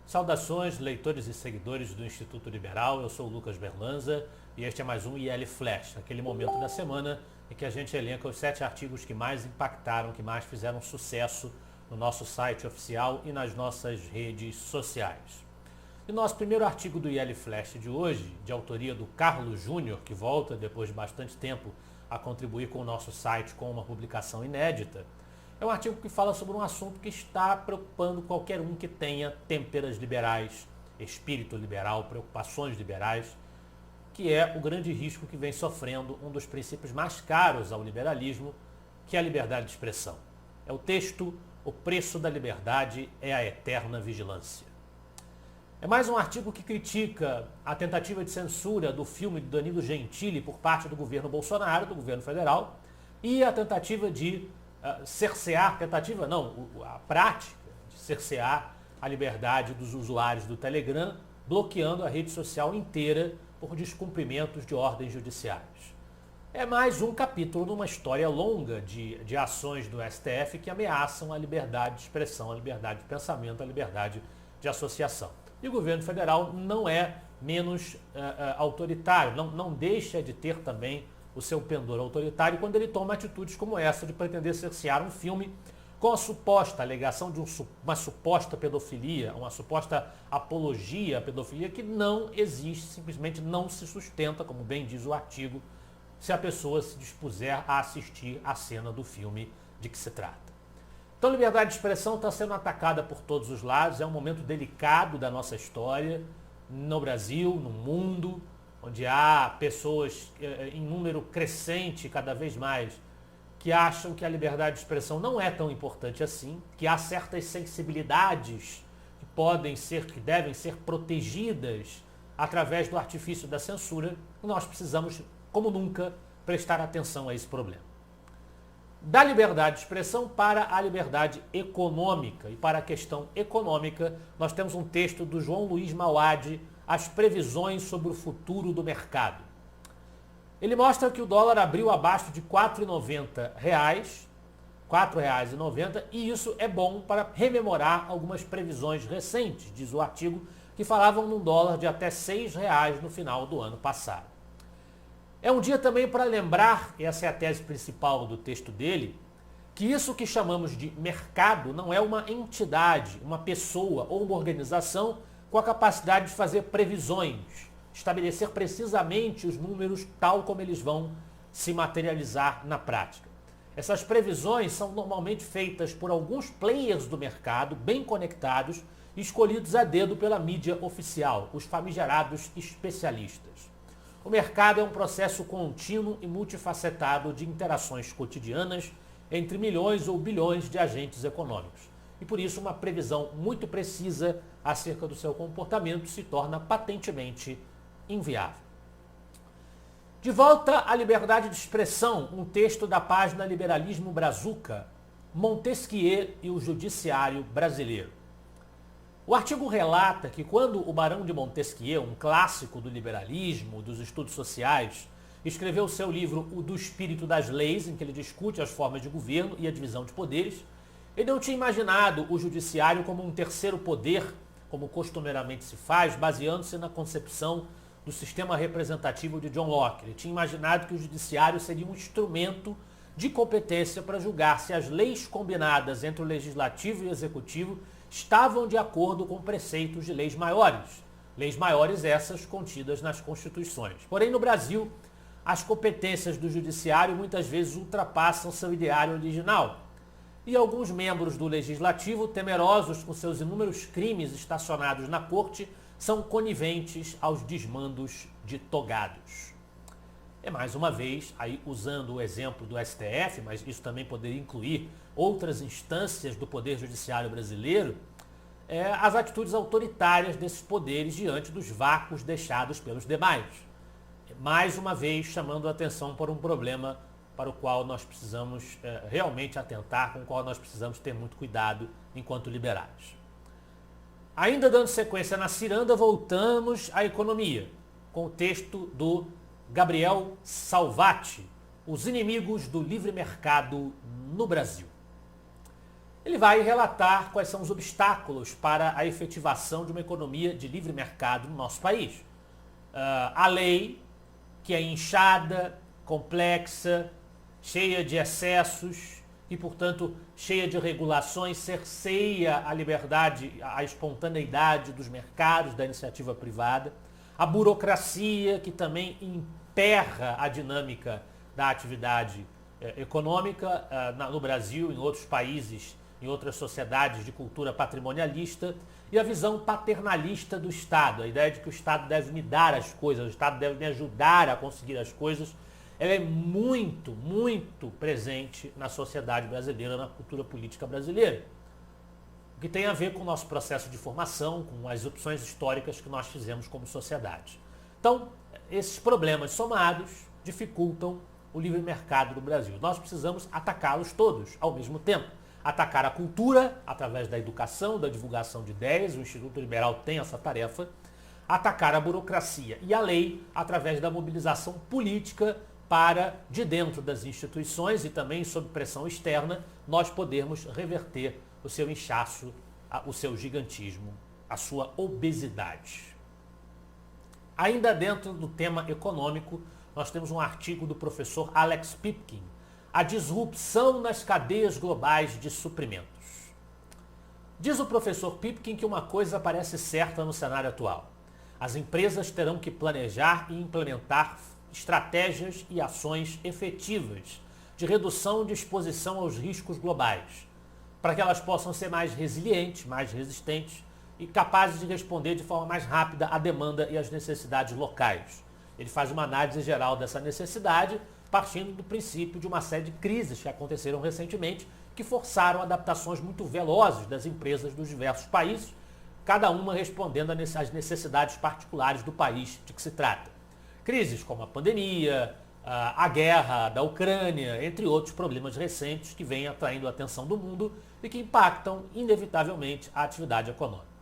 Saudações, leitores e seguidores do Instituto Liberal. Eu sou o Lucas Berlanza e este é mais um IL Flash, aquele momento da semana em que a gente elenca os 7 artigos que mais impactaram, que mais fizeram sucesso no nosso site oficial e nas nossas redes sociais. E nosso primeiro artigo do IL Flash de hoje, de autoria do Carlos Júnior, que volta depois de bastante tempo a contribuir com o nosso site com uma publicação inédita, é um artigo que fala sobre um assunto que está preocupando qualquer um que tenha têmperas liberais, espírito liberal, preocupações liberais, que é o grande risco que vem sofrendo um dos princípios mais caros ao liberalismo, que é a liberdade de expressão. É o texto "O preço da liberdade é a eterna vigilância". É mais um artigo que critica a tentativa de censura do filme de Danilo Gentili por parte do governo Bolsonaro, do governo federal, e a tentativa de a prática de cercear a liberdade dos usuários do Telegram, bloqueando a rede social inteira por descumprimentos de ordens judiciais. É mais um capítulo numa história longa de ações do STF que ameaçam a liberdade de expressão, a liberdade de pensamento, a liberdade de associação. E o governo federal não é menos autoritário, não deixa de ter também o seu pendor autoritário quando ele toma atitudes como essa de pretender cercear um filme com a suposta alegação de uma suposta pedofilia, uma suposta apologia à pedofilia que não existe, simplesmente não se sustenta, como bem diz o artigo, se a pessoa se dispuser a assistir a cena do filme de que se trata. Então, a liberdade de expressão está sendo atacada por todos os lados, é um momento delicado da nossa história, no Brasil, no mundo, onde há pessoas em número crescente cada vez mais que acham que a liberdade de expressão não é tão importante assim, que há certas sensibilidades que devem ser protegidas através do artifício da censura, e nós precisamos, como nunca, prestar atenção a esse problema. Da liberdade de expressão para a liberdade econômica. E para a questão econômica, nós temos um texto do João Luiz Mauad, As previsões sobre o futuro do mercado. Ele mostra que o dólar abriu abaixo de R$ 4,90, R$ 4,90, e isso é bom para rememorar algumas previsões recentes, diz o artigo, que falavam num dólar de até R$ 6,00 no final do ano passado. É um dia também para lembrar, e essa é a tese principal do texto dele, que isso que chamamos de mercado não é uma entidade, uma pessoa ou uma organização com a capacidade de fazer previsões, estabelecer precisamente os números tal como eles vão se materializar na prática. Essas previsões são normalmente feitas por alguns players do mercado, bem conectados, escolhidos a dedo pela mídia oficial, os famigerados especialistas. O mercado é um processo contínuo e multifacetado de interações cotidianas entre milhões ou bilhões de agentes econômicos. E por isso uma previsão muito precisa acerca do seu comportamento se torna patentemente inviável. De volta à liberdade de expressão, um texto da página Liberalismo Brazuca, Montesquieu e o Judiciário Brasileiro. O artigo relata que quando o Barão de Montesquieu, um clássico do liberalismo, dos estudos sociais, escreveu seu livro O do Espírito das Leis, em que ele discute as formas de governo e a divisão de poderes, ele não tinha imaginado o judiciário como um terceiro poder, como costumeiramente se faz, baseando-se na concepção do sistema representativo de John Locke. Ele tinha imaginado que o judiciário seria um instrumento de competência para julgar se as leis combinadas entre o legislativo e o executivo estavam de acordo com preceitos de leis maiores essas contidas nas constituições. Porém, no Brasil, as competências do judiciário muitas vezes ultrapassam seu ideário original. E alguns membros do legislativo, temerosos com seus inúmeros crimes estacionados na corte, são coniventes aos desmandos de togados. É mais uma vez, aí usando o exemplo do STF, mas isso também poderia incluir outras instâncias do Poder Judiciário brasileiro, as atitudes autoritárias desses poderes diante dos vácuos deixados pelos demais. Mais uma vez, chamando a atenção para um problema para o qual nós precisamos realmente atentar, com o qual nós precisamos ter muito cuidado enquanto liberais. Ainda dando sequência na ciranda, voltamos à economia, com o texto do Gabriel Salvati, Os inimigos do livre mercado no Brasil. ele vai relatar quais são os obstáculos para a efetivação de uma economia de livre mercado no nosso país. A lei, que é inchada, complexa, cheia de excessos e, portanto, cheia de regulações, cerceia a liberdade, a espontaneidade dos mercados, da iniciativa privada. A burocracia, que também emperra a dinâmica da atividade econômica no Brasil, em outros países, em outras sociedades de cultura patrimonialista, e a visão paternalista do Estado, a ideia de que o Estado deve me dar as coisas, o Estado deve me ajudar a conseguir as coisas, ela é muito, muito presente na sociedade brasileira, na cultura política brasileira. O que tem a ver com o nosso processo de formação, com as opções históricas que nós fizemos como sociedade. Então, esses problemas somados dificultam o livre mercado do Brasil. Nós precisamos atacá-los todos ao mesmo tempo. Atacar a cultura através da educação, da divulgação de ideias, o Instituto Liberal tem essa tarefa. Atacar a burocracia e a lei através da mobilização política para, de dentro das instituições e também sob pressão externa, nós podermos reverter o seu inchaço, o seu gigantismo, a sua obesidade. Ainda dentro do tema econômico, nós temos um artigo do professor Alex Pipkin, A Disrupção nas Cadeias Globais de Suprimentos. Diz o professor Pipkin que uma coisa parece certa no cenário atual. As empresas terão que planejar e implementar estratégias e ações efetivas de redução de exposição aos riscos globais, para que elas possam ser mais resilientes, mais resistentes e capazes de responder de forma mais rápida à demanda e às necessidades locais. Ele faz uma análise geral dessa necessidade, partindo do princípio de uma série de crises que aconteceram recentemente, que forçaram adaptações muito velozes das empresas dos diversos países, cada uma respondendo às necessidades particulares do país de que se trata. Crises como a pandemia, a guerra da Ucrânia, entre outros problemas recentes que vêm atraindo a atenção do mundo e que impactam, inevitavelmente, a atividade econômica.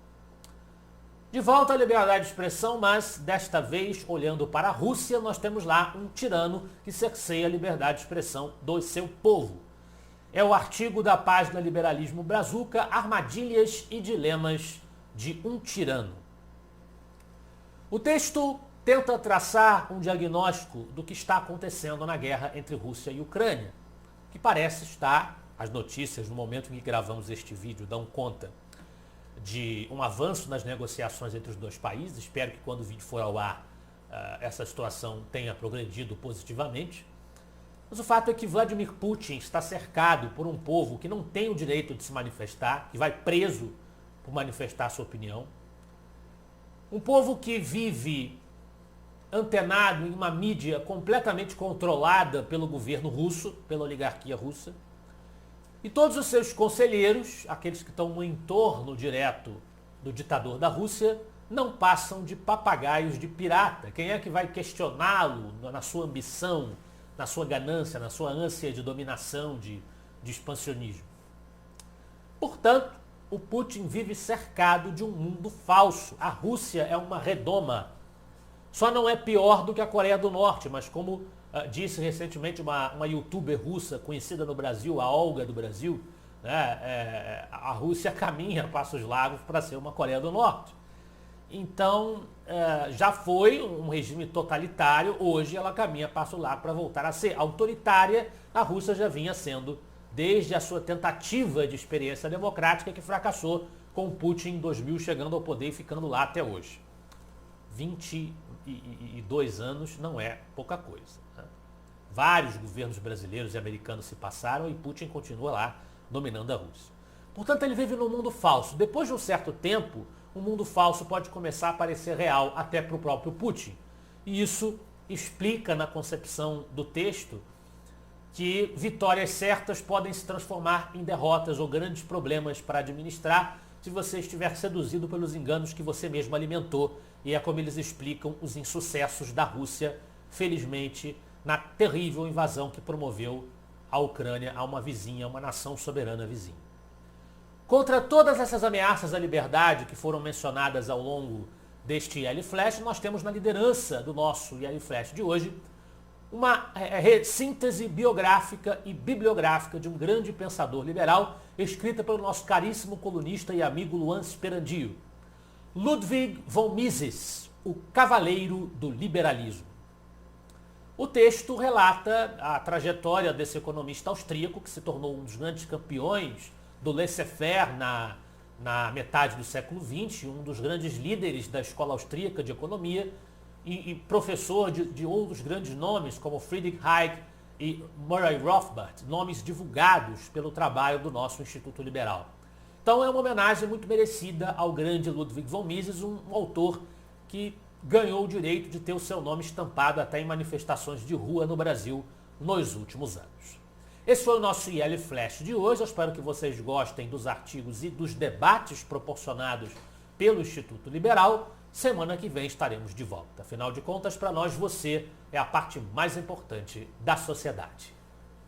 De volta à liberdade de expressão, mas desta vez, olhando para a Rússia, nós temos lá um tirano que cerceia a liberdade de expressão do seu povo. É o artigo da página Liberalismo Brazuca, Armadilhas e Dilemas de um Tirano. O texto tenta traçar um diagnóstico do que está acontecendo na guerra entre Rússia e Ucrânia, que parece estar, as notícias no momento em que gravamos este vídeo dão conta de um avanço nas negociações entre os dois países. Espero que quando o vídeo for ao ar, essa situação tenha progredido positivamente. Mas o fato é que Vladimir Putin está cercado por um povo que não tem o direito de se manifestar, que vai preso por manifestar sua opinião. Um povo que vive antenado em uma mídia completamente controlada pelo governo russo, pela oligarquia russa. E todos os seus conselheiros, aqueles que estão no entorno direto do ditador da Rússia, não passam de papagaios de pirata. Quem é que vai questioná-lo na sua ambição, na sua ganância, na sua ânsia de dominação, de expansionismo? Portanto, o Putin vive cercado de um mundo falso. A Rússia é uma redoma. Só não é pior do que a Coreia do Norte, mas como disse recentemente uma youtuber russa conhecida no Brasil, a Olga do Brasil, né, a Rússia caminha a passos largos para ser uma Coreia do Norte. Então, já foi um regime totalitário, hoje ela caminha a passo largo para voltar a ser autoritária. A Rússia já vinha sendo desde a sua tentativa de experiência democrática, que fracassou com o Putin em 2000 chegando ao poder e ficando lá até hoje. 22 anos não é pouca coisa. Né? Vários governos brasileiros e americanos se passaram e Putin continua lá dominando a Rússia. Portanto, ele vive num mundo falso. Depois de um certo tempo, o mundo falso pode começar a parecer real até para o próprio Putin. E isso explica na concepção do texto que vitórias certas podem se transformar em derrotas ou grandes problemas para administrar se você estiver seduzido pelos enganos que você mesmo alimentou. E é como eles explicam os insucessos da Rússia, felizmente, na terrível invasão que promoveu a Ucrânia a uma vizinha, uma nação soberana vizinha. Contra todas essas ameaças à liberdade que foram mencionadas ao longo deste Yellow Flash, nós temos na liderança do nosso Yellow Flash de hoje uma síntese biográfica e bibliográfica de um grande pensador liberal, escrita pelo nosso caríssimo colunista e amigo Luan Sperandio. Ludwig von Mises, o Cavaleiro do Liberalismo. O texto relata a trajetória desse economista austríaco, que se tornou um dos grandes campeões do laissez-faire na metade do século XX, um dos grandes líderes da escola austríaca de economia e professor de outros grandes nomes, como Friedrich Hayek e Murray Rothbard, nomes divulgados pelo trabalho do nosso Instituto Liberal. Então é uma homenagem muito merecida ao grande Ludwig von Mises, um autor que ganhou o direito de ter o seu nome estampado até em manifestações de rua no Brasil nos últimos anos. Esse foi o nosso IL Flash de hoje. Eu espero que vocês gostem dos artigos e dos debates proporcionados pelo Instituto Liberal. Semana que vem estaremos de volta. Afinal de contas, para nós, você é a parte mais importante da sociedade.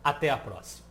Até a próxima.